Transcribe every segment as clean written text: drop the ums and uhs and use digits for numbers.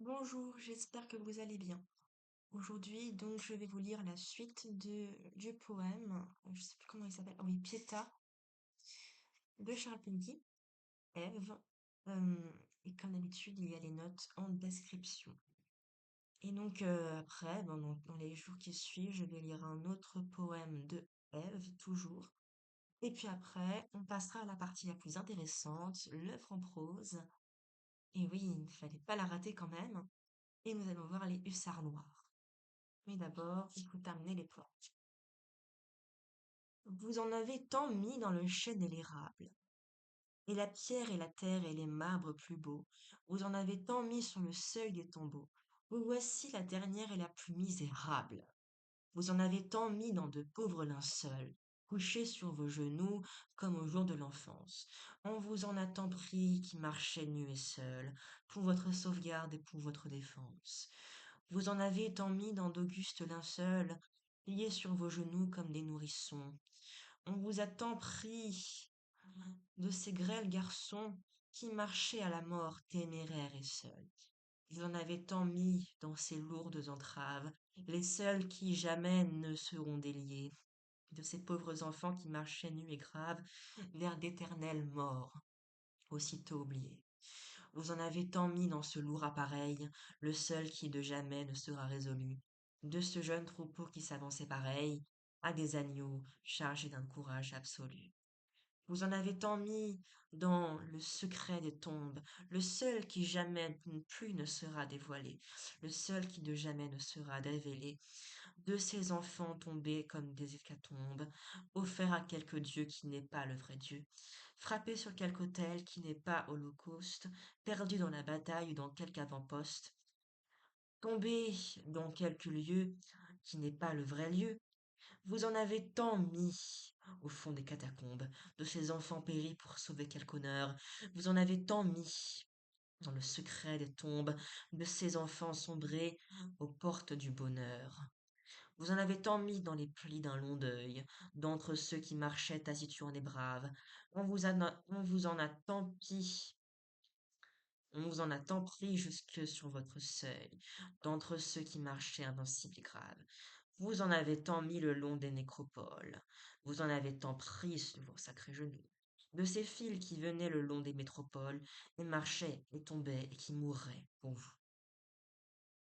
Bonjour, j'espère que vous allez bien. Aujourd'hui, donc, je vais vous lire la suite du poème, je sais plus comment il s'appelle, oui, Pietà, de Charles Peguy, Ève. Euh, et comme d'habitude, il y a les notes en description. Et donc, après, dans les jours qui suivent, je vais lire un autre poème de Ève, toujours. Et puis après, on passera à la partie la plus intéressante, l'œuvre en prose. Et oui, il ne fallait pas la rater quand même. Et nous allons voir les hussards noirs. Mais d'abord, il faut terminer les plans. Vous en avez tant mis dans le chêne et l'érable, et la pierre et la terre et les marbres plus beaux, vous en avez tant mis sur le seuil des tombeaux. Vous voici la dernière et la plus misérable. Vous en avez tant mis dans de pauvres linceuls, couchés sur vos genoux comme au jour de l'enfance. On vous en a tant pris qui marchaient nus et seuls, pour votre sauvegarde et pour votre défense. Vous en avez tant mis dans d'augustes linceuls, pliés sur vos genoux comme des nourrissons. On vous a tant pris de ces grêles garçons qui marchaient à la mort téméraires et seuls. Vous en avez tant mis dans ces lourdes entraves, les seuls qui jamais ne seront déliés, de ces pauvres enfants qui marchaient nus et graves vers d'éternelles morts, aussitôt oubliés. Vous en avez tant mis dans ce lourd appareil, le seul qui de jamais ne sera résolu, de ce jeune troupeau qui s'avançait pareil à des agneaux chargés d'un courage absolu. Vous en avez tant mis dans le secret des tombes, le seul qui jamais plus ne sera dévoilé, le seul qui de jamais ne sera révélé, de ces enfants tombés comme des hécatombes, offerts à quelque dieu qui n'est pas le vrai Dieu, frappés sur quelque autel qui n'est pas holocauste, perdus dans la bataille ou dans quelque avant-poste, tombés dans quelque lieu qui n'est pas le vrai lieu. Vous en avez tant mis au fond des catacombes, de ces enfants péris pour sauver quelque honneur. Vous en avez tant mis dans le secret des tombes, de ces enfants sombrés aux portes du bonheur. Vous en avez tant mis dans les plis d'un long deuil, d'entre ceux qui marchaient taciturnes et braves. On vous en a tant pis, on vous en a tant pris jusque sur votre seuil, d'entre ceux qui marchaient invincibles et graves. Vous en avez tant mis le long des nécropoles, vous en avez tant pris sur vos sacrés genoux, de ces fils qui venaient le long des métropoles, et marchaient, et tombaient, et qui mourraient pour vous.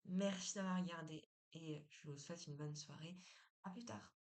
Merci d'avoir regardé, et je vous souhaite une bonne soirée. À plus tard.